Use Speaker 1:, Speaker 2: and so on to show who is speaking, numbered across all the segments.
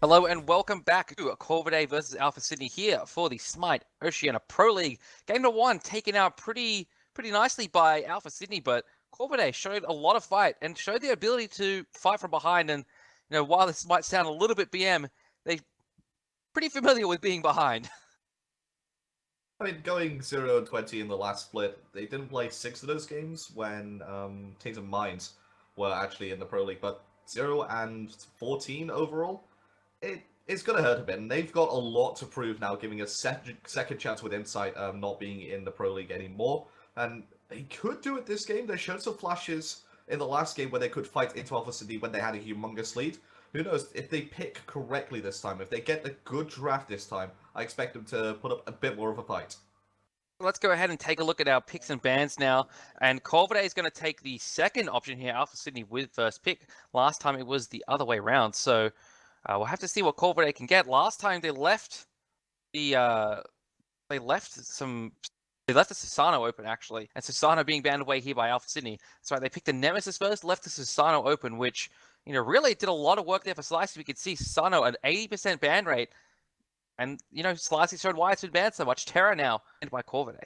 Speaker 1: Hello and welcome back to Corvidae versus Alpha Sydney here for the SMITE Oceania Pro League. Game number one taken out pretty nicely by Alpha Sydney, but Corvidae showed a lot of fight and showed the ability to fight from behind. And while this might sound a little bit BM, they're pretty familiar with being behind.
Speaker 2: I mean, going 0-20 in the last split, they didn't play 6 of those games when Teams of Minds were actually in the Pro League, but 0-14 overall, it's going to hurt a bit, and they've got a lot to prove now, giving a second chance with Insight not being in the Pro League anymore, and they could do it this game. They showed some flashes in the last game where they could fight into Alpha City when they had a humongous lead. Who knows, if they pick correctly this time, if they get a good draft this time, I expect them to put up a bit more of a fight.
Speaker 1: Let's go ahead and take a look at our picks and bans now. And Corvidae is going to take the second option here, Alpha Sydney with first pick. Last time it was the other way around, so we'll have to see what Corvidae can get. Last time they left the Susano open, actually, and Susano being banned away here by Alpha Sydney. That's right, they picked the Nemesis first, left the Susano open, which, really did a lot of work there for Slicey. We could see Susano at 80% ban rate, and, Slicey showed why it's been banned so much. Terra now, and by Corvidae.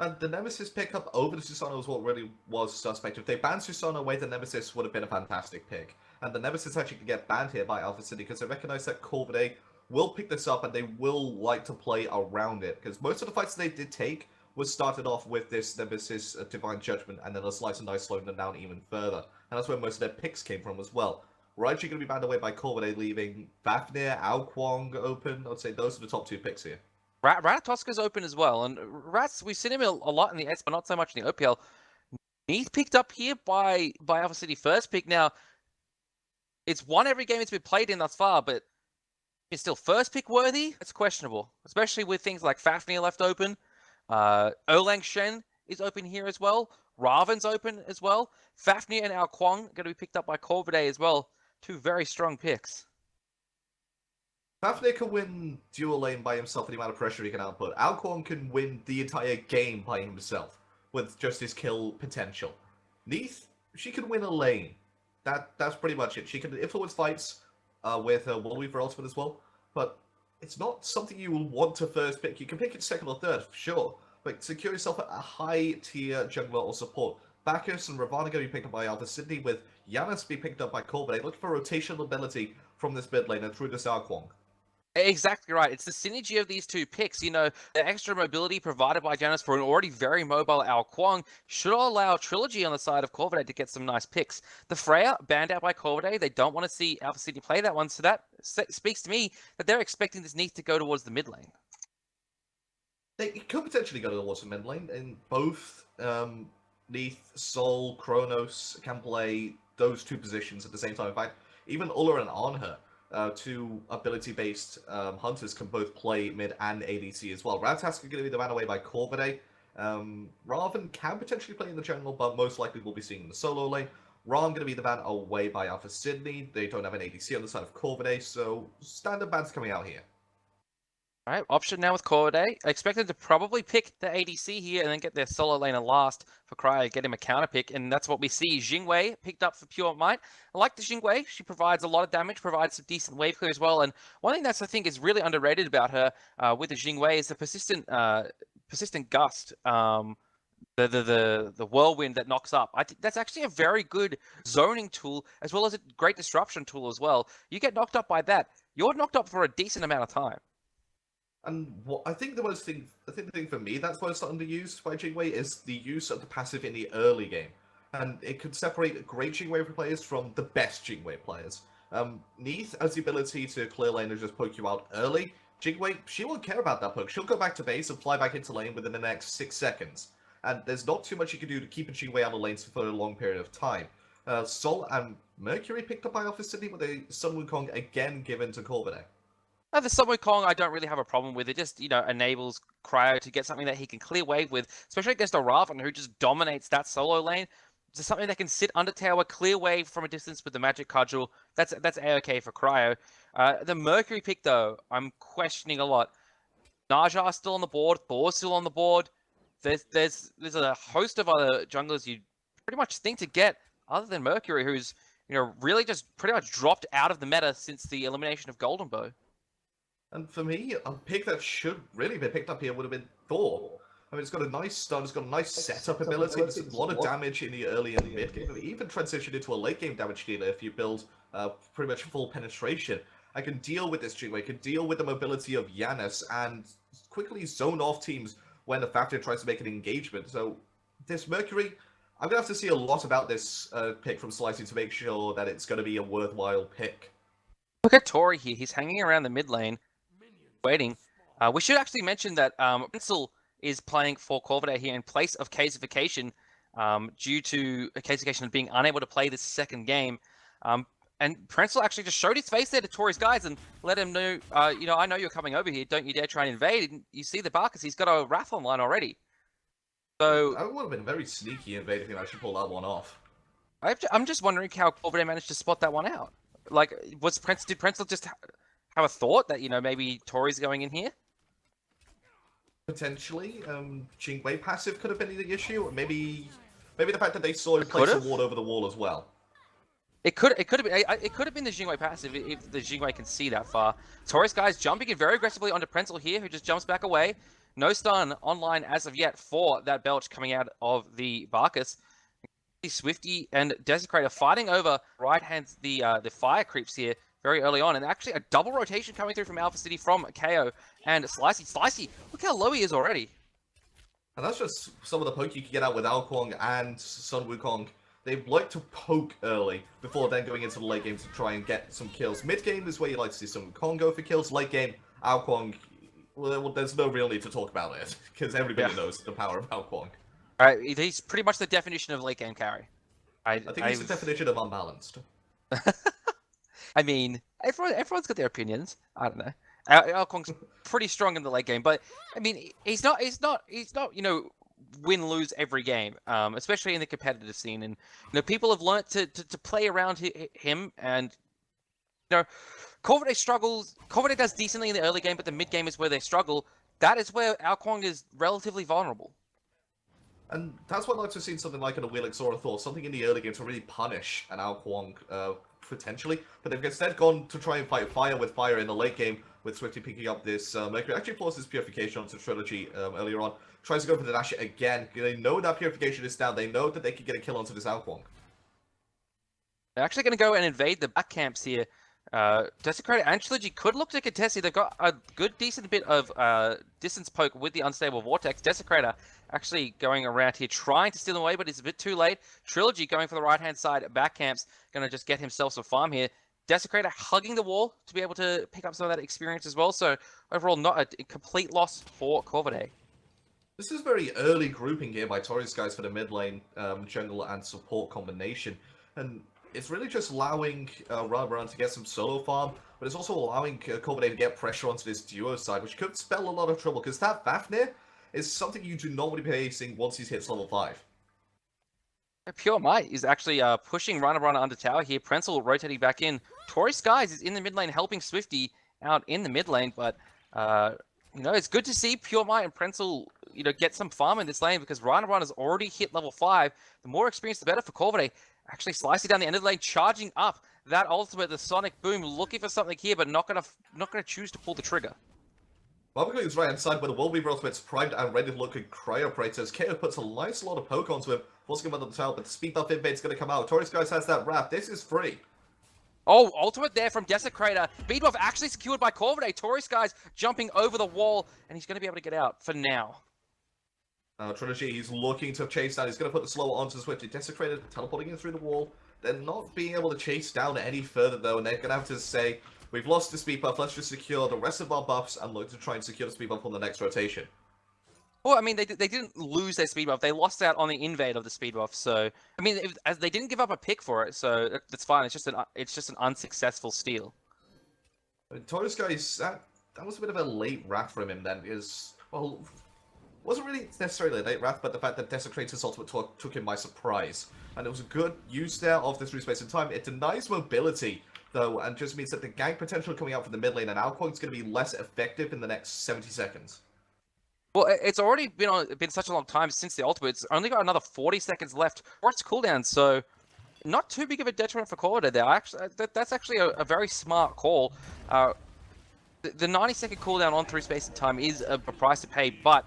Speaker 2: And the Nemesis pickup over the Susano was what really was suspect. If they banned Susano away, the Nemesis would have been a fantastic pick. And the Nemesis actually could get banned here by Alpha City because they recognize that Corvidae will pick this up and they will like to play around it. Because most of the fights they did take was started off with this Nemesis Divine Judgment and then a Slice and Dice slowing them down even further. And that's where most of their picks came from as well. We're actually going to be banned away by Corvidae, leaving Fafnir, Aokwong open. I'd say those are the top 2 picks here.
Speaker 1: Ratatoska's open as well, and Rats, we've seen him a lot in the S, but not so much in the OPL. He's picked up here by Alpha City first pick. Now, it's won every game it's been played in thus far, but it's still first pick worthy? It's questionable, especially with things like Fafnir left open. Erlang Shen is open here as well. Raven's open as well. Fafnir and Aokwong are going to be picked up by Corvidae as well. 2 very strong picks.
Speaker 2: Fafnir can win dual lane by himself with the amount of pressure he can output. Aokwong can win the entire game by himself with just his kill potential. Neith, she can win a lane. That's pretty much it. She can influence fights with her Woolweaver ultimate as well, but it's not something you will want to first pick. You can pick it second or third, for sure, but secure yourself a high-tier jungler or support. Bacchus and Ravana going to be picked up by Alpha Sydney, with Yanis being picked up by Corvidae, looking for rotational ability from this mid lane and through this Aokwong.
Speaker 1: Exactly right. It's the synergy of these 2 picks. The extra mobility provided by Janus for an already very mobile Aokwong should allow Trilogy on the side of Corvidae to get some nice picks. The Freya, banned out by Corvidae, they don't want to see Alpha City play that one, so that speaks to me that they're expecting this Neith to go towards the mid lane.
Speaker 2: They could potentially go towards the mid lane, and both Neith, Sol, Kronos can play those 2 positions at the same time. In fact, even Ulla and Anher, 2 ability-based hunters, can both play mid and ADC as well. Ratatask are going to be the man away by Corvidae. Raven can potentially play in the jungle, but most likely we'll be seeing in the solo lane. Ram going to be the ban away by Alpha Sydney. They don't have an ADC on the side of Corvidae, so standard bans coming out here.
Speaker 1: All right, option now with Corvidae. I expect them to probably pick the ADC here and then get their solo laner last for Cryo, get him a counter pick, and that's what we see. Jingwei picked up for Pure Might. I like the Jingwei. She provides a lot of damage, provides some decent wave clear as well, and one thing that's, I think, is really underrated about her with the Jingwei is the persistent gust. The whirlwind that knocks up. I think that's actually a very good zoning tool as well as a great disruption tool as well. You get knocked up by that, you're knocked up for a decent amount of time.
Speaker 2: And what I think the thing for me that's most underused by Jingwei is the use of the passive in the early game, and it could separate great Jingwei players from the best Jingwei players. Neith has the ability to clear lane and just poke you out early. Jingwei, she won't care about that poke. She'll go back to base and fly back into lane within the next 6 seconds. And there's not too much you can do to keep a Jingwei out of lanes for a long period of time. Sol and Mercury picked up by Alpha City with a Sun Wukong again given to Corvidae.
Speaker 1: The Sun Wukong, I don't really have a problem with. It just, enables Cryo to get something that he can clear wave with, especially against a Raven who just dominates that solo lane. It's something that can sit under tower, clear wave from a distance with the Magic Cudgel. That's A-okay for Cryo. The Mercury pick, though, I'm questioning a lot. Najar's still on the board. Thor's still on the board. There's a host of other junglers you pretty much think to get other than Mercury, who's really just pretty much dropped out of the meta since the elimination of Golden Bow.
Speaker 2: And for me, a pick that should really be picked up here would have been Thor. I mean, it's got a nice stun, it's got a nice setup ability, there's a lot of damage in the early and mid game, even transition into a late game damage dealer if you build pretty much full penetration. I can deal with this Jingwei, I can deal with the mobility of Yanis, and quickly zone off teams when the Factor tries to make an engagement. So, this Mercury, I'm going to have to see a lot about this pick from Slicey to make sure that it's going to be a worthwhile pick.
Speaker 1: Look at Tori here, he's hanging around the mid lane, waiting. We should actually mention that Pencil is playing for Corvidae here in place of Casification due to Casification being unable to play this second game. And Prensel actually just showed his face there to Tori's guys and let him know, I know you're coming over here. Don't you dare try and invade. And you see the Barkus, he's got a Wrath online already. So
Speaker 2: I would have been very sneaky invading him. I should pull that one off.
Speaker 1: I'm just wondering how Corvidae managed to spot that one out. Like, did Prensel just have a thought that, maybe Tori's going in here?
Speaker 2: Potentially, Jingwei passive could have been the issue. Maybe the fact that they saw him place a ward over the wall as well.
Speaker 1: It could have been the Jingwei passive if the Jingwei can see that far. Tori's guys jumping in very aggressively onto Prensel here, who just jumps back away. No stun online as of yet for that Belch coming out of the Barkus. Swifty and Desecrator fighting over right hand the fire creeps here very early on, and actually a double rotation coming through from Alpha City from KO and Slicey. Slicey, look how low he is already.
Speaker 2: And that's just some of the poke you can get out with Ao Kuang and Sun Wukong. They like to poke early before then going into the late game to try and get some kills. Mid game is where you like to see Sun Wukong go for kills. Late game, Ao Kuang, well, there's no real need to talk about it because everybody knows the power of Ao Kuang.
Speaker 1: Alright, he's pretty much the definition of late game carry.
Speaker 2: I think he's the definition of unbalanced.
Speaker 1: I mean, everyone's got their opinions. I don't know. Ao Kuang's pretty strong in the late game, but I mean, he's not win-lose every game, especially in the competitive scene. And people have learnt to play around him, and Corvidae struggles. Corvidae does decently in the early game, but the mid game is where they struggle. That is where Ao Kuang is relatively vulnerable.
Speaker 2: And that's what I'd like to see something like an Awilix or a Thor, something in the early game to really punish an Ao Kuang, potentially. But they've instead gone to try and fight fire with fire in the late game, with Swifty picking up this Mercury. Actually forces Purification onto Trilogy earlier on. Tries to go for the dash again. They know that Purification is down. They know that they can get a kill onto this Ao Kuang.
Speaker 1: They're actually going to go and invade the back camps here. Desecrator and Trilogy could look to contest here. They've got a decent bit of distance poke with the Unstable Vortex. Desecrator actually going around here trying to steal them away, but it's a bit too late. Trilogy going for the right-hand side back camps. Going to just get himself some farm here. Desecrator hugging the wall to be able to pick up some of that experience as well. So overall, not a complete loss for Corvidae.
Speaker 2: This is very early grouping here by Tori's guys for the mid lane, jungle and support combination. And it's really just allowing Run to get some solo farm, but it's also allowing Corvidae to get pressure onto this duo side, which could spell a lot of trouble, because that Fafnir is something you do not want to be facing once he hits level 5.
Speaker 1: Pure Might is actually pushing Run under tower here. Prensel rotating back in. Tori Skies is in the mid lane helping Swifty out in the mid lane, but it's good to see Pure Might and Prensel get some farm in this lane, because Run has already hit level 5. The more experience, the better for Corvidae. Actually slicing down the end of the lane, charging up that ultimate, the Sonic Boom, looking for something here, but not gonna choose to pull the trigger.
Speaker 2: Barbecue is right inside where the World Weaver ultimate's primed and ready to look at Cryopraetors. KO puts a nice lot of poke onto him, forcing him under the tower, but the speed buff invade's gonna come out. Tori's guys has that wrap. This is free.
Speaker 1: Oh, ultimate there from Desecrator. Speed buff actually secured by Corvidae. Tori Skies jumping over the wall, and he's gonna be able to get out for now.
Speaker 2: Trilogy, he's looking to chase down. He's going to put the slower onto Swifty. Desecrated, teleporting in through the wall. They're not being able to chase down any further, though, and they're going to have to say, we've lost the speed buff, let's just secure the rest of our buffs and look to try and secure the speed buff on the next rotation.
Speaker 1: Well, I mean, they didn't lose their speed buff. They lost out on the invade of the speed buff. So, I mean, as they didn't give up a pick for it, so that's fine. It's just an unsuccessful steal.
Speaker 2: Tori's guys, that was a bit of a late wrath from him then, because, well, wasn't really necessarily a late wrath, but the fact that Desecrator's ultimate took him by surprise. And it was a good use there of this space and time. It denies mobility, though, and just means that the gank potential coming out from the mid lane and Ao Kuang's going to be less effective in the next 70 seconds.
Speaker 1: Well, it's already been such a long time since the ultimate. It's only got another 40 seconds left for its cooldown, so not too big of a detriment for Corvidae there. That's actually a very smart call. The 90-second cooldown on through space and time is a price to pay, but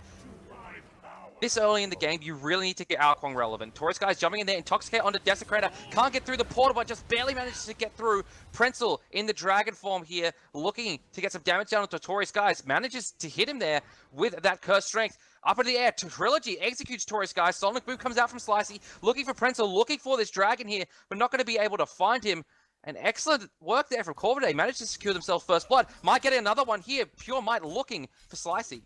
Speaker 1: this early in the game, you really need to get Alquang relevant. Taurus Guy's jumping in there, Intoxicate onto Desecrator, can't get through the portal, but just barely manages to get through. Prenzel in the dragon form here, looking to get some damage down onto Taurus Guys, manages to hit him there with that cursed strength. Up in the air, Trilogy executes Taurus Guys, Sonic Boom comes out from Slicey, looking for Prenzel, looking for this dragon here, but not going to be able to find him. And excellent work there from Corvidae, managed to secure themselves first blood. Might get another one here, Pure Might looking for Slicey.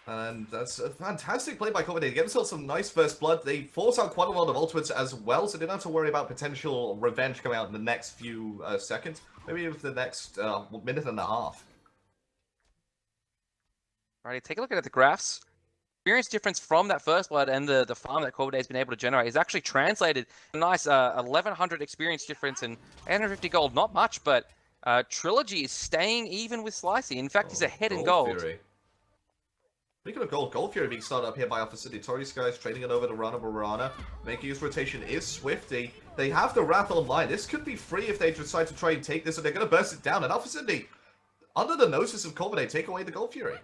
Speaker 2: And that's a fantastic play by Corvidae. They get themselves some nice first blood. They force out quite a lot of ultimates as well, so they don't have to worry about potential revenge coming out in the next few seconds. Maybe even the next minute and a half.
Speaker 1: Alrighty, take a look at the graphs. Experience difference from that first blood and the farm that Corvidae has been able to generate is actually translated a nice 1100 experience difference and 850 gold. Not much, but Trilogy is staying even with Slicey. In fact, he's ahead in gold.
Speaker 2: Fury. Speaking of gold Fury being started up here by Alpha City. Taurus Guys trading it over to Rana. Making his rotation is Swifty. They have the Wrath online. This could be free if they decide to try and take this, and they're going to burst it down. And Alpha City, under the notice of Corvidae, take away the Gold Fury.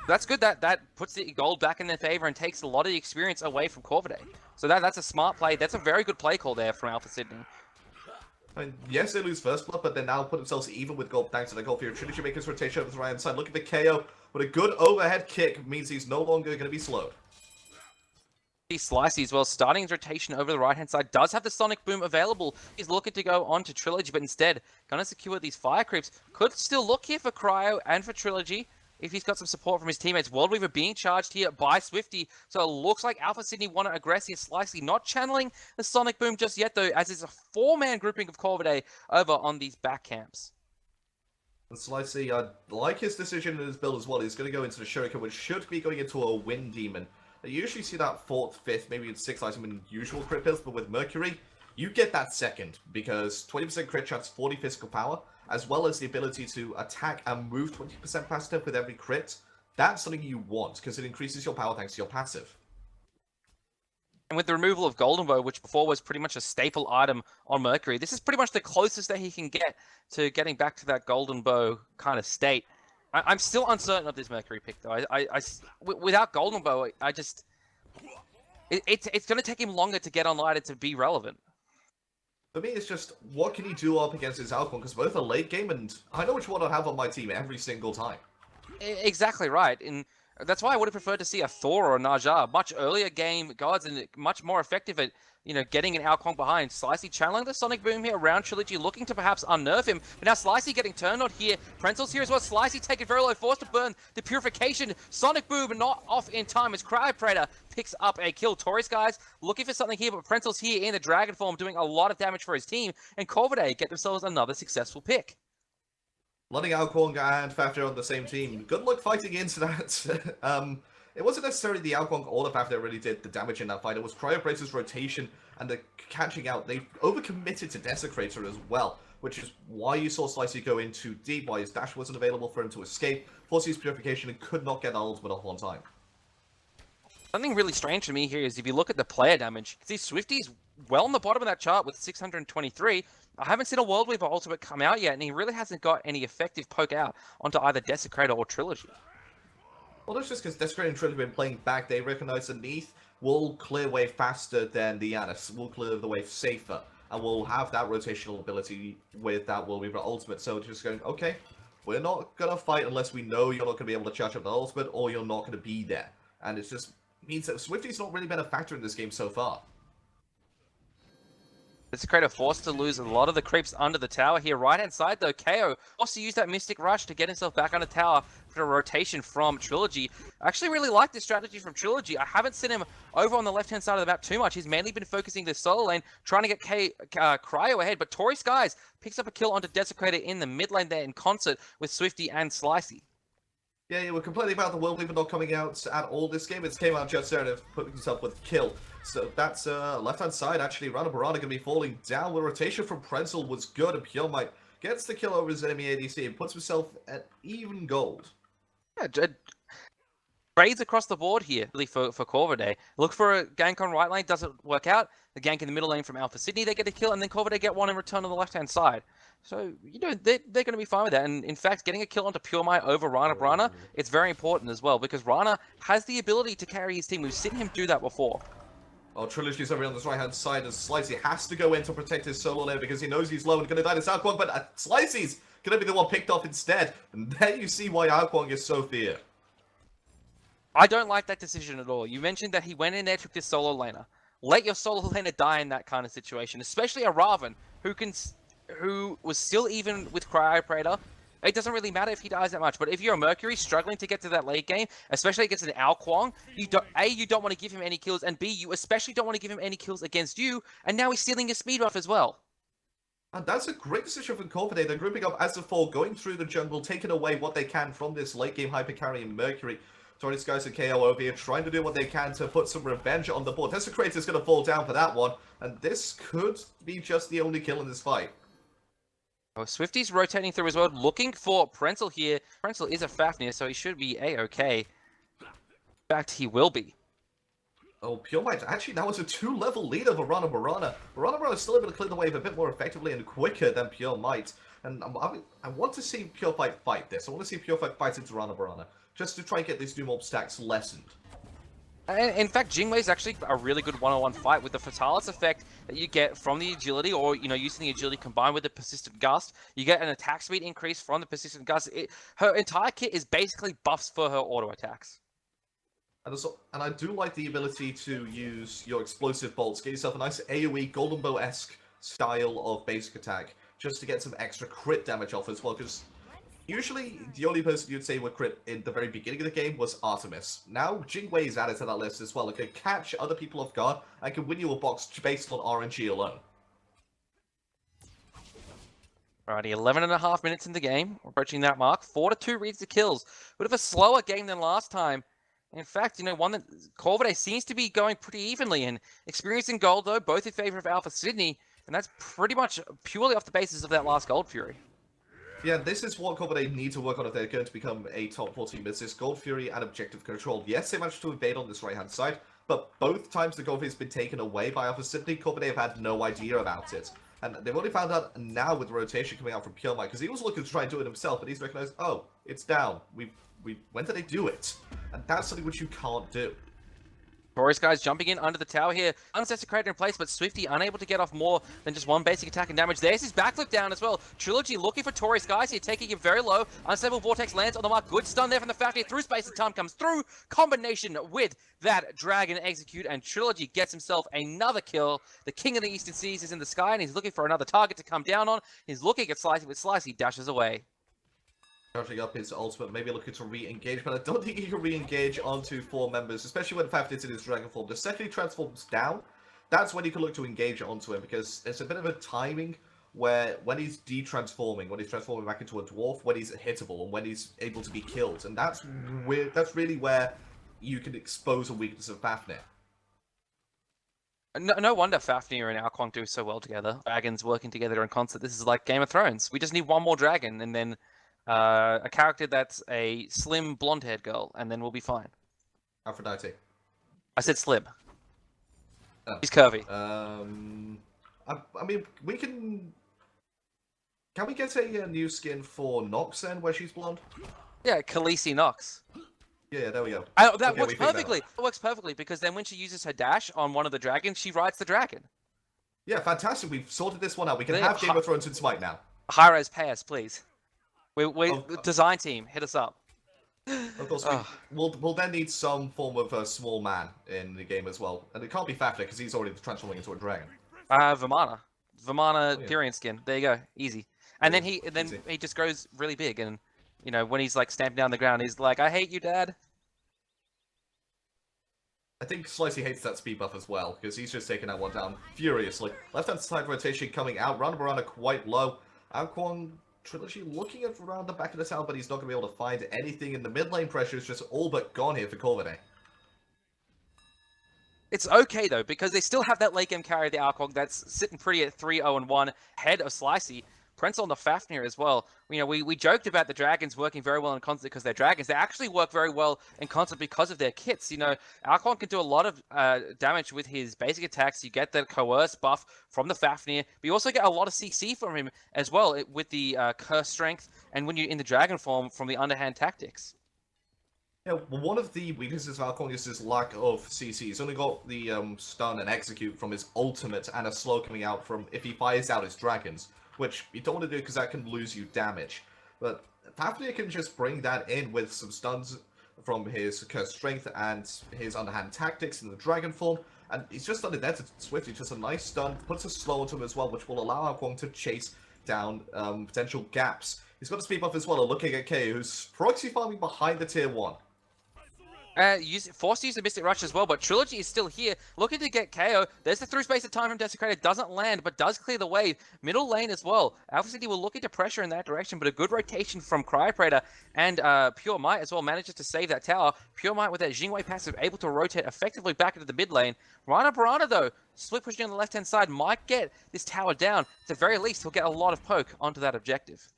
Speaker 1: That's good. That puts the gold back in their favor and takes a lot of the experience away from Corvidae. So that's a smart play. That's a very good play call there from Alpha Sydney.
Speaker 2: I mean, yes, they lose first blood, but they now put themselves even with gold thanks to the Gold Fury. Trilogy makes his rotation over to the right hand side. Look at the KO, but a good overhead kick means he's no longer going to be slowed.
Speaker 1: Slicey as well, starting his rotation over the right-hand side, does have the Sonic Boom available. He's looking to go on to Trilogy, but instead, going to secure these fire creeps. Could still look here for Cryo and for Trilogy if he's got some support from his teammates. World Weaver being charged here by Swifty, so it looks like Alpha Sydney want to aggress here. Slicey not channeling the Sonic Boom just yet, though, as it's a four-man grouping of Corvidae over on these back camps.
Speaker 2: And Slicey, I like his decision in his build as well. He's going to go into the Shuriken, which should be going into a Wind Demon. I usually see that 4th, 5th, maybe 6th item in usual crit builds, but with Mercury, you get that second, because 20% crit chance, 40 physical power, as well as the ability to attack and move 20% passive with every crit. That's something you want, because it increases your power thanks to your passive.
Speaker 1: And with the removal of Golden Bow, which before was pretty much a staple item on Mercury, this is pretty much the closest that he can get to getting back to that Golden Bow kind of state. I'm still uncertain of this Mercury pick, though. Without Golden Bow, it's going to take him longer to get online and to be relevant.
Speaker 2: For me, it's just, what can he do up against his Alcon? Because both are late game, and I know which one I have on my team every single time.
Speaker 1: Exactly right. And that's why I would have preferred to see a Thor or a Naja. Much earlier game gods and much more effective at, getting an Alcon behind. Slicey channeling the Sonic Boom here around Trilogy, looking to perhaps unnerve him. But now Slicey getting turned on here. Prenzel's here as well. Slicey taking very low, forced to burn the Purification. Sonic Boom not off in time as Cryo Predator picks up a kill. Taurus Guys looking for something here, but Prenzel's here in the Dragon form doing a lot of damage for his team. And Corvidae get themselves another successful pick.
Speaker 2: Letting Alcon and Fafnir on the same team. Good luck fighting into that. It wasn't necessarily the Alcon or the Fafnir that really did the damage in that fight. It was Cryobracer's rotation and the catching out. They overcommitted to Desecrator as well, which is why you saw Slicey go in too deep, why his dash wasn't available for him to escape, forced his Purification and could not get that ultimate off on time.
Speaker 1: Something really strange to me here is if you look at the player damage, you see Swifty's well on the bottom of that chart with 623. I haven't seen a World Weaver ultimate come out yet, and he really hasn't got any effective poke out onto either Desecrator or Trilogy.
Speaker 2: Well, that's just because Desecrator and Trilogy have been playing back. They recognize the Neath will clear way faster than the Yanis, will clear the way safer, and will have that rotational ability with that World Weaver ultimate. So just going, okay, we're not going to fight unless we know you're not going to be able to charge up the ultimate, or you're not going to be there. And it just means that Swifty's not really been a factor in this game so far.
Speaker 1: Desecrator forced to lose a lot of the creeps under the tower here. Right-hand side, though, KO forced to use that Mystic Rush to get himself back on the tower for a rotation from Trilogy. I actually really like this strategy from Trilogy. I haven't seen him over on the left-hand side of the map too much. He's mainly been focusing this solo lane, trying to get Cryo ahead. But Taurus Guys picks up a kill onto Desecrator in the mid lane there in concert with Swifty and Slicey.
Speaker 2: Yeah, we're complaining about the World Weaver not coming out at all this game. It came out just there and it's putting himself with kill. So that's left-hand side, actually. Rana Barana going to be falling down. The rotation from Prenzel was good, and Pure Might gets the kill over his enemy ADC and puts himself at even gold.
Speaker 1: Yeah, trades across the board here, really, for Corvidae. Look for a gank on right lane, doesn't work out. The gank in the middle lane from Alpha Sydney, they get a kill, and then Corvidae get one in return on the left-hand side. So, they're going to be fine with that. And in fact, getting a kill onto Pure Might over Rana, it's very important as well, because Rana has the ability to carry his team. We've seen him do that before.
Speaker 2: Oh, Trilogy's over on this right-hand side, and Slicey has to go in to protect his solo layer because he knows he's low and going to die to Alquang, but Slicey's going to be the one picked off instead. And there you see why Alquang is so feared.
Speaker 1: I don't like that decision at all. You mentioned that he went in there, took this solo laner. Let your solo laner die in that kind of situation, especially a Raven who was still even with Cryopraetor. It doesn't really matter if he dies that much, but if you're a Mercury struggling to get to that late game, especially against an Alquang, you don't want to give him any kills, and B, you especially don't want to give him any kills against you, and now he's stealing your speed buff as well.
Speaker 2: And that's a great decision from Corvidae. They're grouping up as a four, going through the jungle, taking away what they can from this late game hyper carrying Mercury. Tony Skies and KO over here trying to do what they can to put some revenge on the board. Desecrator's going to fall down for that one, and this could be just the only kill in this fight.
Speaker 1: Oh, Swifty's rotating through as well, looking for Prenzel here. Prenzel is a Fafnir, so he should be A-okay. In fact, he will be.
Speaker 2: Oh, Pure Might actually now is a 2-level lead over Rana Barana. Rana Barana is still able to clear the wave a bit more effectively and quicker than Pure Might. And I want to see Pure fight this. I want to see Pure fight into Rana Barana, just to try and get these new mob stacks lessened.
Speaker 1: And in fact, Jingwei is actually a really good one-on-one fight with the Fatalis effect that you get from the agility, or using the agility combined with the persistent gust. You get an attack speed increase from the persistent gust. Her entire kit is basically buffs for her auto attacks.
Speaker 2: And I do like the ability to use your explosive bolts, get yourself a nice AoE Golden Bow-esque style of basic attack, just to get some extra crit damage off as well, because usually the only person you'd say would crit in the very beginning of the game was Artemis. Now Jingwei is added to that list as well. It can catch other people off guard and can win you a box based on RNG alone.
Speaker 1: Alrighty, 11.5 minutes in the game, approaching that mark. 4-2 reads the kills. Bit of a slower game than last time. In fact, one that Corvidae seems to be going pretty evenly in. Experiencing gold, though, both in favor of Alpha Sydney, and that's pretty much purely off the basis of that last Gold Fury.
Speaker 2: Yeah, this is what Corvidae need to work on if they're going to become a top 4 team. It's this Gold Fury and objective control. Yes, they managed to invade on this right-hand side, but both times the Gold Fury has been taken away by Alpha Sydney, Corvidae have had no idea about it. And they've only found out now with the rotation coming out from Pure Might, because he was looking to try and do it himself, but he's recognized, oh, it's down. When did they do it? And that's something which you can't do.
Speaker 1: Taurus guys jumping in under the tower here. Unsecrated in place, but Swifty unable to get off more than just one basic attack and damage. There's his backflip down as well. Trilogy looking for Taurus guys here, taking it very low. Unstable Vortex lands on the mark. Good stun there from the Fafnir through space, and time comes through. Combination with that Dragon execute, and Trilogy gets himself another kill. The King of the Eastern Seas is in the sky, and he's looking for another target to come down on. He's looking at Slicey, but Slicey dashes away.
Speaker 2: Charging up his ultimate, maybe looking to re-engage, but I don't think he can re-engage onto 4 members, especially when Fafnir's in his dragon form. The second he transforms down, that's when you can look to engage onto him, because it's a bit of a timing where when he's de-transforming, when he's transforming back into a dwarf, when he's hittable, and when he's able to be killed. And that's really where you can expose a weakness of Fafnir.
Speaker 1: No wonder Fafnir and Alquang do so well together. Dragons working together in concert. This is like Game of Thrones. We just need one more dragon, and then a character that's a slim, blonde-haired girl, and then we'll be fine.
Speaker 2: Aphrodite.
Speaker 1: I said slim.
Speaker 2: Oh.
Speaker 1: He's curvy.
Speaker 2: I mean, we can... Can we get a new skin for Nox then, where she's blonde?
Speaker 1: Yeah, Khaleesi Nox.
Speaker 2: Yeah, there we go.
Speaker 1: That works perfectly. It works perfectly, because then when she uses her dash on one of the dragons, she rides the dragon.
Speaker 2: Yeah, fantastic. We've sorted this one out. We can have Game of Thrones in Smite now.
Speaker 1: Hi-Res, pay us, please. Design team, hit us up.
Speaker 2: Of course, we'll then need some form of a small man in the game as well. And it can't be Fafnir, because he's already transforming into a dragon.
Speaker 1: Vimana. Tyrion skin. There you go. Easy. And then he just grows really big, and when he's like stamping down the ground, he's like, "I hate you, Dad."
Speaker 2: I think Slicey hates that speed buff as well, because he's just taking that one down furiously. Left-hand side rotation coming out. Rana Barana quite low. Alquang Trilogy looking at around the back of the tower, but he's not going to be able to find anything. In the mid lane, pressure is just all but gone here for Corvidae.
Speaker 1: It's okay, though, because they still have that late game carry, the Alquang, that's sitting pretty at 3-0-1, ahead of Slicey. Prenzel on the Fafnir as well. You know, we joked about the dragons working very well in concert because they're dragons. They actually work very well in concert because of their kits. You know, Archon can do a lot of damage with his basic attacks. You get the coerce buff from the Fafnir, but you also get a lot of CC from him as well with the curse strength, and when you're in the dragon form from the underhand tactics.
Speaker 2: Yeah, well, one of the weaknesses of Alcon is his lack of CC. He's only got the stun and execute from his ultimate and a slow coming out from if he fires out his dragons, which you don't want to do because that can lose you damage. But Fafnir can just bring that in with some stuns from his curse strength and his underhand tactics in the dragon form, and he's just done it there to Swifty, just a nice stun, puts a slow onto him as well, which will allow Alcon to chase down potential gaps. He's got a speed buff as well, looking at K, who's proxy farming behind the tier 1.
Speaker 1: Forced to use the Mystic Rush as well, but Trilogy is still here, looking to get KO. There's the through space of time from Desecrator, doesn't land, but does clear the wave. Middle lane as well. Alpha City will look into pressure in that direction, but a good rotation from Cryopraetor and Pure Might as well manages to save that tower. Pure Might with that Jingwei passive able to rotate effectively back into the mid lane. Rana Barana though, split pushing on the left hand side, might get this tower down. At the very least, he'll get a lot of poke onto that objective.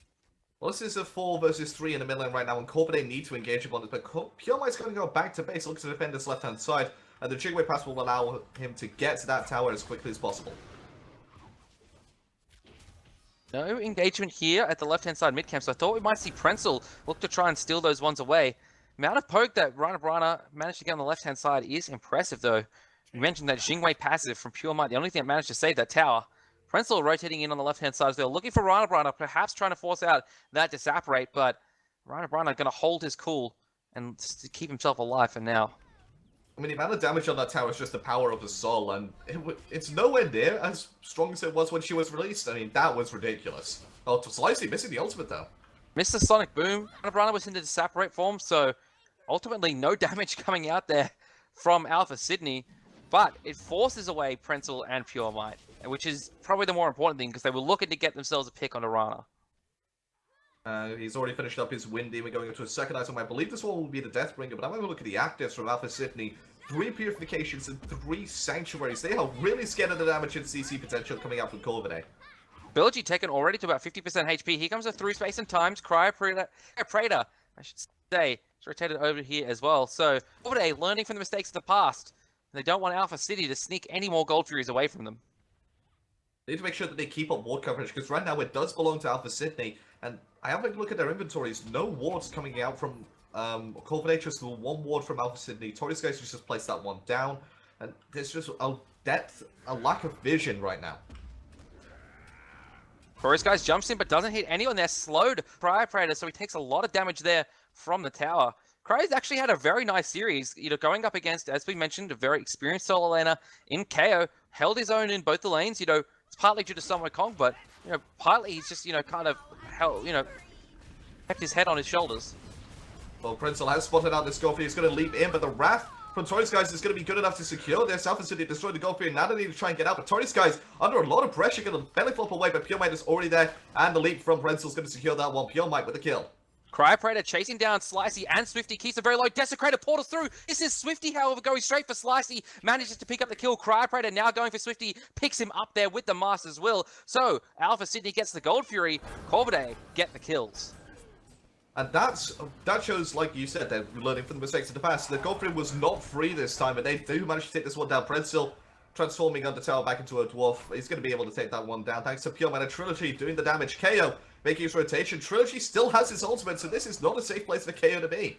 Speaker 2: Well, this is a 4 versus 3 in the mid lane right now, and Corvidae need to engage upon this, but Pure Might's going to go back to base, look to defend this left-hand side, and the Jigway pass will allow him to get to that tower as quickly as possible.
Speaker 1: No engagement here at the left-hand side mid-camp, so I thought we might see Prenzel look to try and steal those ones away. The amount of poke that Rana Brana managed to get on the left-hand side is impressive, though. You mentioned that Jingwei passive from Pure Might, the only thing that managed to save that tower. Prenzel rotating in on the left-hand side as well, looking for Rana Brana, perhaps trying to force out that Disapparate, but Rana Brana going to hold his cool and keep himself alive for now.
Speaker 2: I mean, the amount of damage on that tower is just the power of the soul, and it's nowhere near as strong as it was when she was released. I mean, that was ridiculous. Oh, Slicey missing the ultimate, though.
Speaker 1: Missed the Sonic Boom. Rana Brana was in the Disapparate form, so ultimately no damage coming out there from Alpha Sydney, but it forces away Prenzel and Pure Might, which is probably the more important thing, because they were looking to get themselves a pick on Rana.
Speaker 2: He's already finished up his Wind Demon, going into a second item. I believe this one will be the Deathbringer, but I'm going to look at the actives from Alpha Sydney. 3 Purifications and 3 Sanctuaries. They are really scared of the damage and CC potential coming out from Corvidae.
Speaker 1: Ability taken already to about 50% HP. Here comes a through space and times. Cryopraetor, I should say, it's rotated over here as well. So, Corvidae learning from the mistakes of the past. They don't want Alpha City to sneak any more Gold Furies away from them.
Speaker 2: They need to make sure that they keep up ward coverage, because right now it does belong to Alpha Sydney, and I have a look at their inventories. No wards coming out from Corvidae, just the 1 ward from Alpha Sydney. Tori's guys just placed that one down, and there's just a depth, a lack of vision right now.
Speaker 1: Tori's guys jumps in but doesn't hit anyone. They're slowed Cryopraetor, so he takes a lot of damage there from the tower. Cryo's actually had a very nice series, you know, going up against, as we mentioned, a very experienced solo laner in KO, held his own in both the lanes. You know, it's partly due to Sun Wukong, but, you know, partly he's just, you know, kind of held, you know, kept his head on his shoulders.
Speaker 2: Well, Prenzel has spotted out this Goldfield. He's going to leap in, but the Wrath from Tori's guys is going to be good enough to secure this. Alpha City destroyed the Goldfield. Now they need to try and get out, but Tori's guys under a lot of pressure, going to belly flop away, but Pure Might is already there, and the leap from Prenzel's going to secure that one. Pure Might with the kill.
Speaker 1: Cryopraetor chasing down Slicey and Swifty, keeps it very low. Desecrator portals through. This is Swifty, however, going straight for Slicey. Manages to pick up the kill. Cryopraetor now going for Swifty. Picks him up there with the Master's Will. So, Alpha Sydney gets the Gold Fury. Corvidae get the kills.
Speaker 2: And that shows, like you said, they're learning from the mistakes of the past. The Gold Fury was not free this time, but they do manage to take this one down. Prenzel transforming Undertower back into a Dwarf. He's going to be able to take that one down, thanks to Pure Might. Trilogy doing the damage. KO making his rotation. Trilogy still has his ultimate, so this is not a safe place for KO to be.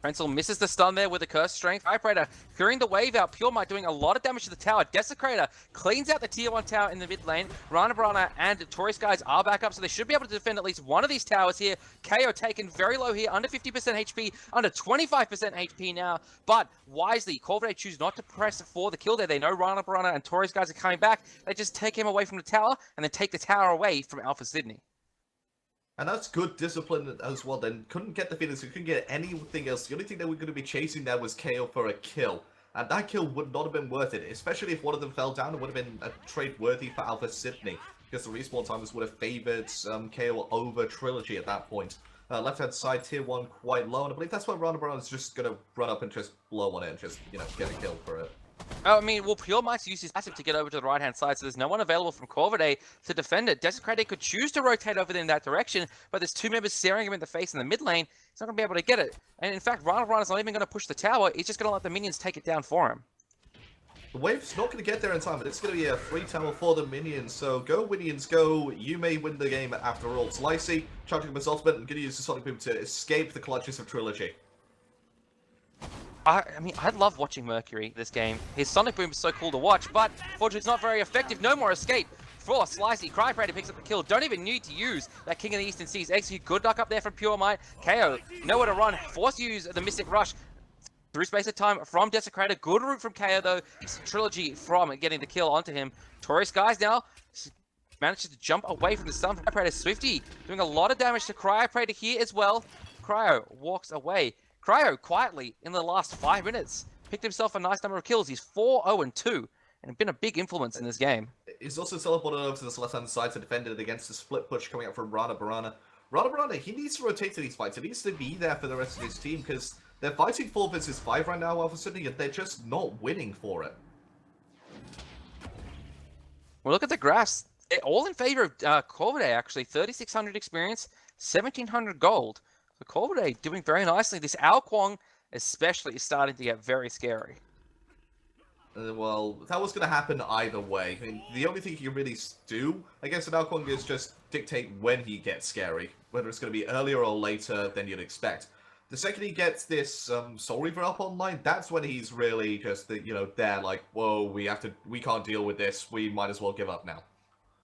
Speaker 1: Prenzel misses the stun there with the Curse Strength. Cryopraetor clearing the wave out. Pure Might doing a lot of damage to the tower. Desecrator cleans out the tier 1 tower in the mid lane. Rana Brana and Tori's guys are back up, so they should be able to defend at least one of these towers here. KO taken very low here, under 50% HP, under 25% HP now. But wisely, Corvidae choose not to press for the kill there. They know Rana Brana and Tori's guys are coming back. They just take him away from the tower and then take the tower away from Alpha Sydney.
Speaker 2: And that's good discipline as well. Then couldn't get the Phoenix, couldn't get anything else. The only thing that we're going to be chasing there was KO for a kill. And that kill would not have been worth it, especially if one of them fell down. It would have been a trade worthy for Alpha Sydney, because the respawn timers would have favored KO over Trilogy at that point. Left-hand side, tier 1 quite low, and I believe that's why Rana Brown is just going to run up and just blow on it and just, you know, get a kill for it.
Speaker 1: I mean, well, Pure Might's used his passive to get over to the right-hand side, so there's no one available from Corvidae to defend it. Desecrator could choose to rotate over in that direction, but there's two members staring him in the face in the mid lane. He's not going to be able to get it. And in fact, Rana's not even going to push the tower. He's just going to let the minions take it down for him.
Speaker 2: The wave's not going to get there in time, but it's going to be a free tower for the minions. So go, minions, go. You may win the game after all. Slicey, charging his ultimate, and going to use the Sonic Boom to escape the clutches of Trilogy.
Speaker 1: I mean, I love watching Mercury this game. His Sonic Boom is so cool to watch, but fortunately it's not very effective. No more escape for Slicey. Cryoperator picks up the kill. Don't even need to use that King of the Eastern Seas. Execute good duck up there from Pure Might. KO, nowhere to run. Forced to use the Mystic Rush. Through space of time from Desecrator. Good route from KO though. It's Trilogy from getting the kill onto him. Taurus Skies now manages to jump away from the stun from Cryoperator. Swifty doing a lot of damage to Cryoperator here as well. Cryo walks away. Cryo quietly in the last 5 minutes picked himself a nice number of kills. He's 4-0-2 and been a big influence in this game.
Speaker 2: He's also teleported over to this left-hand side to defend it against the split push coming up from Rana Barana. Rana Barana, he needs to rotate to these fights. He needs to be there for the rest of his team because they're fighting 4 versus 5 right now, Alpha City, and they're just not winning for it.
Speaker 1: Well, look at the graphs. They're all in favor of Corvidae, actually. 3,600 experience, 1,700 gold. So Corvidae doing very nicely. This Ao Kuang especially is starting to get very scary.
Speaker 2: Well, that was going to happen either way. I mean, the only thing you can really do against an Ao Kuang is just dictate when he gets scary. Whether it's going to be earlier or later than you'd expect. The second he gets this Soul Reaver up online, that's when he's really just, there like, whoa, we can't deal with this. We might as well give up now.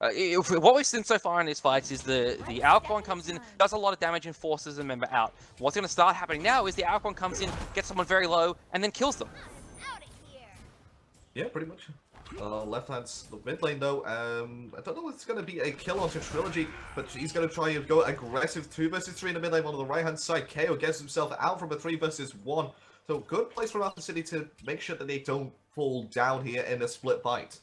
Speaker 1: What we've seen so far in these fights is the Ao Kuang comes in, does a lot of damage and forces a member out. What's going to start happening now is the Ao Kuang comes in, gets someone very low, and then kills them.
Speaker 2: Yeah, pretty much. Left-hand mid lane though, I don't know if it's going to be a kill onto Trilogy, but he's going to try and go aggressive 2 versus 3 in the mid lane on the right-hand side. KO gets himself out from a 3 versus 1. So good place for Alpha City to make sure that they don't fall down here in a split fight.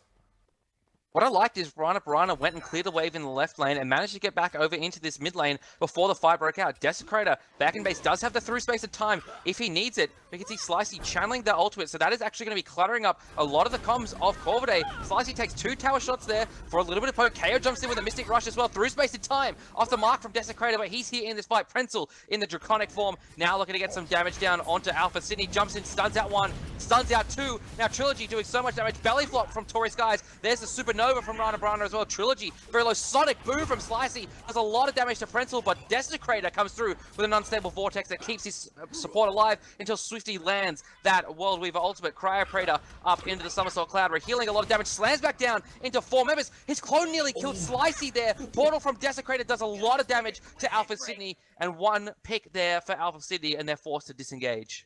Speaker 1: What I liked is Rana Barana went and cleared a wave in the left lane and managed to get back over into this mid lane before the fight broke out. Desecrator, back in base, does have the through space of time if he needs it. We can see Slicey channeling the ultimate, so that is actually going to be cluttering up a lot of the comms of Corvidae. Slicey takes 2 tower shots there for a little bit of poke. KO jumps in with a Mystic Rush as well, through space of time off the mark from Desecrator, but he's here in this fight. Prenzel in the Draconic form, now looking to get some damage down onto Alpha. Sydney jumps in, stuns out 1, stuns out 2. Now Trilogy doing so much damage. Belly flop from Taurus Skies. There's the Supernova from Rana Barana as well. Trilogy, very low Sonic Boom from Slicey. Does a lot of damage to Prenzel, but Desecrator comes through with an unstable vortex that keeps his support alive until Swifty lands that World Weaver ultimate. Cryoperator up into the Somersault Cloud. We're healing a lot of damage. Slams back down into 4 members. His clone nearly killed Slicey there. Portal from Desecrator does a lot of damage to Alpha Sydney, and 1 pick there for Alpha Sydney, and they're forced to disengage.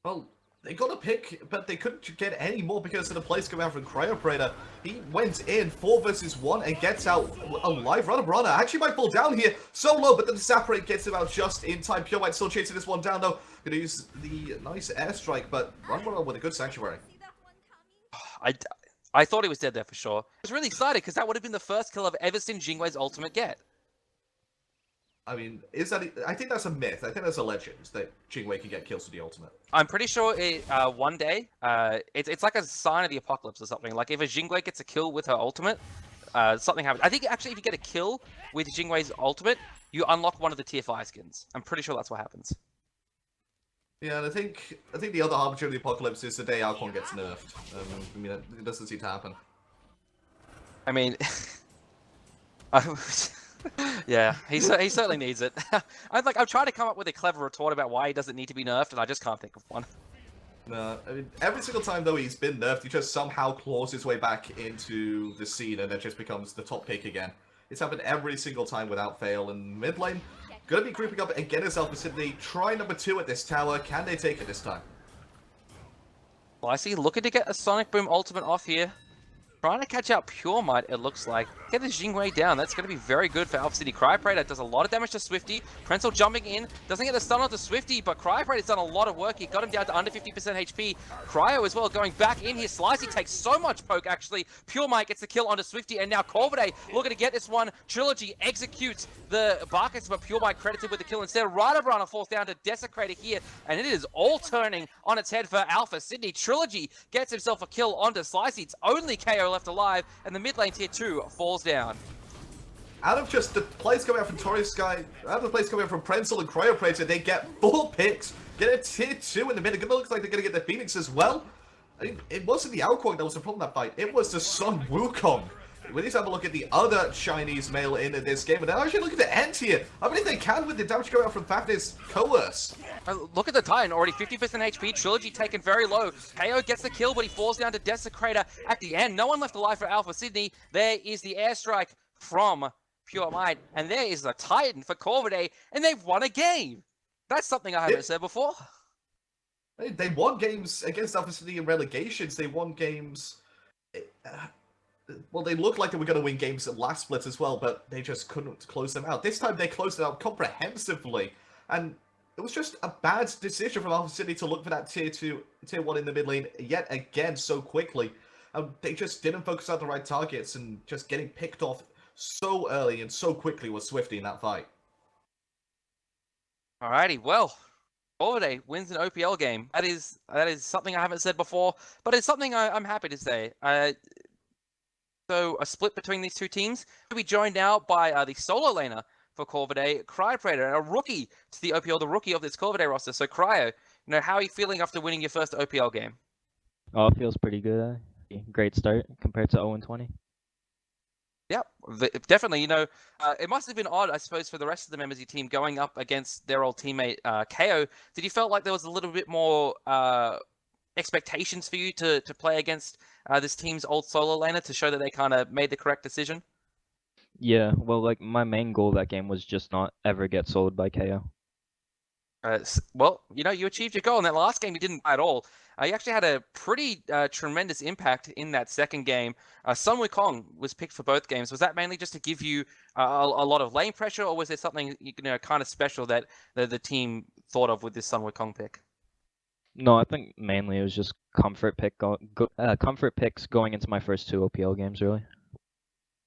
Speaker 2: Well, they got a pick, but they couldn't get any more because of the plays coming out from Cryoperator. He went in 4 versus 1 and gets out alive. Rana Barana actually might fall down here so low, but then the Saprate gets him out just in time. Pure Might still chasing this one down though. Gonna use the nice airstrike, but Rana Barana with a good Sanctuary.
Speaker 1: I thought he was dead there for sure. I was really excited because that would have been the first kill I've ever seen Jingwei's ultimate get.
Speaker 2: I mean, I think that's a myth. I think that's a legend that Jingwei can get kills with the ultimate.
Speaker 1: I'm pretty sure one day, it's like a sign of the apocalypse or something. Like if a Jingwei gets a kill with her ultimate, something happens. I think actually if you get a kill with Jingwei's ultimate, you unlock one of the tier 5 skins. I'm pretty sure that's what happens.
Speaker 2: Yeah, and I think the other harbinger of the apocalypse is the day Ao Kuang gets nerfed. I mean, it doesn't seem to happen.
Speaker 1: I mean, yeah, he certainly needs it. I'm trying to come up with a clever retort about why he doesn't need to be nerfed, and I just can't think of one.
Speaker 2: No, I mean, every single time though he's been nerfed, he just somehow claws his way back into the scene and then just becomes the top pick again. It's happened every single time without fail. In mid lane, gonna be creeping up again as Alpha Sydney. Try number 2 at this tower. Can they take it this time?
Speaker 1: Slicey looking to get a Sonic Boom ultimate off here. Trying to catch out Pure Might, it looks like. Get the Jingwei down. That's going to be very good for Alpha City. Cryoperator does a lot of damage to Swifty. Prenzel jumping in. Doesn't get the stun onto Swifty, but Cryoperator's done a lot of work. He got him down to under 50% HP. Cryo as well going back in here. Slicey takes so much poke, actually. Pure Might gets the kill onto Swifty, and now Corvidae looking to get this one. Trilogy executes the Barkets, but Pure Might credited with the kill instead. Radabrana falls down to Desecrator here, and it is all turning on its head for Alpha Sydney. Trilogy gets himself a kill onto Slicey. It's only KO left alive, and the mid lane tier 2 falls down.
Speaker 2: Out of just the plays coming out from Torres Sky, out of the plays coming out from Prenzel and Cryoperator, they get 4 picks, get a tier 2 in the mid. It looks like they're going to get the Phoenix as well. I mean, it wasn't the Alquag that was the problem in that fight, it was the Sun Wukong. We need to have a look at the other Chinese male in this game, and then actually look at the end here. I mean, if they can with the damage coming out from Fafnir's Coerce.
Speaker 1: Look at the Titan, already 50% HP, Trilogy taken very low. KO gets the kill, but he falls down to Desecrator at the end. No one left alive for Alpha Sydney. There is the airstrike from Pure Might, and there is the Titan for Corvidae, and they've won a game. That's something I haven't said before.
Speaker 2: They won games against Alpha City in relegations. They won games... well, they looked like they were going to win games at last split as well, but they just couldn't close them out. This time they closed it out comprehensively, and it was just a bad decision from Alpha City to look for that tier 2, tier 1 in the mid lane yet again so quickly. They just didn't focus on the right targets, and just getting picked off so early and so quickly was Swifty in that fight.
Speaker 1: Alrighty, well, Corvidae wins an OPL game. That is something I haven't said before, but it's something I'm happy to say. So a split between these two teams. We'll be joined now by the solo laner for Corvidae, Cryoperator, and a rookie to the OPL, the rookie of this Corvidae roster. So Cryo, how are you feeling after winning your first OPL game?
Speaker 3: Oh, it feels pretty good. Great start compared to 0-20.
Speaker 1: Yep, definitely. It must have been odd, I suppose, for the rest of the members of your team going up against their old teammate KO. Did you feel like there was a little bit more expectations for you to play against this team's old solo laner to show that they kind of made the correct decision?
Speaker 3: Yeah, well, like, my main goal that game was just not ever get soloed by KO.
Speaker 1: Well, you achieved your goal in that last game. You didn't at all. You actually had a pretty tremendous impact in that second game. Sun Wukong was picked for both games. Was that mainly just to give you a lot of lane pressure, or was there something kind of special that the team thought of with this Sun Wukong pick?
Speaker 3: No, I think mainly it was just comfort picks going into my first 2 OPL games, really.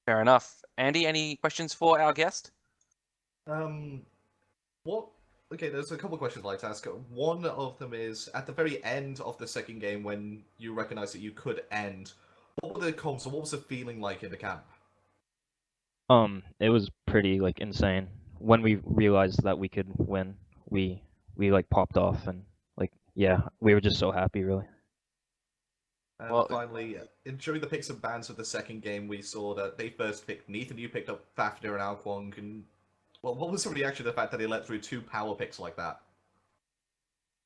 Speaker 1: Fair enough. Andy, any questions for our guest?
Speaker 2: Okay, there's a couple of questions I'd like to ask. One of them is, at the very end of the second game, when you recognized that you could end, what were the comms, or what was the feeling like in the camp?
Speaker 3: It was pretty, insane. When we realized that we could win, we popped off, and, yeah, we were just so happy, really.
Speaker 2: And finally, during the picks and bans of the second game, we saw that they first picked Neath, and you picked up Fafnir and Alquang, and well, what was the reaction to the fact that they let through 2 power picks like that?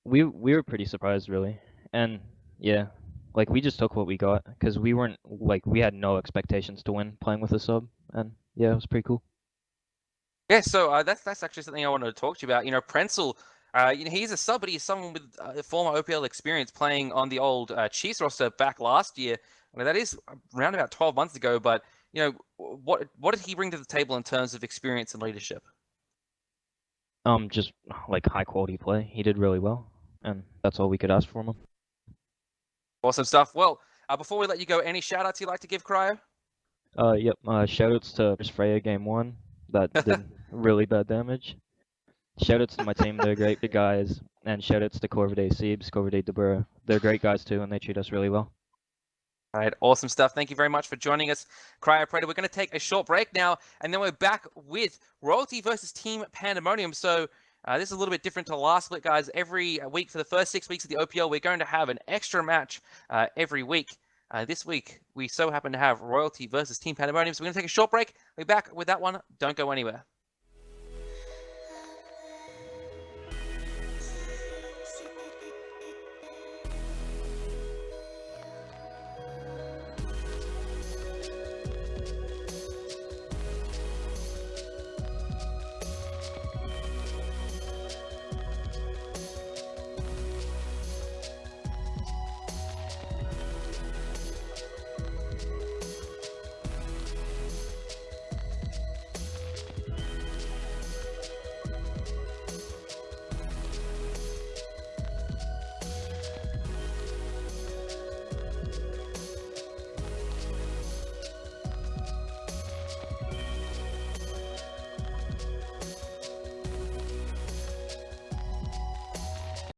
Speaker 3: We were pretty surprised, really, and yeah, we just took what we got, because we weren't, we had no expectations to win playing with a sub, and yeah, it was pretty cool.
Speaker 1: Yeah, so that's actually something I wanted to talk to you about. Prenzel, he's a sub, but he's someone with former OPL experience playing on the old Chiefs roster back last year. I mean, that is around about 12 months ago, but what did he bring to the table in terms of experience and leadership?
Speaker 3: Just high quality play. He did really well, and that's all we could ask from him.
Speaker 1: Awesome stuff. Well, before we let you go, any shout outs you'd like to give, Cryo?
Speaker 3: Yep. Shoutouts to Freya game 1. That did really bad damage. Shoutouts to my team. They're great big guys, and shoutouts to Corvidae Siebes, Corvidae Debura. They're great guys too, and they treat us really well.
Speaker 1: All right, awesome stuff. Thank you very much for joining us, Cryoperator. We're going to take a short break now, and then we're back with Royalty versus Team Pandemonium. So this is a little bit different to last split, guys. Every week for the first 6 weeks of the OPL, we're going to have an extra match every week. This week, we so happen to have Royalty versus Team Pandemonium. So we're going to take a short break. We're back with that one. Don't go anywhere.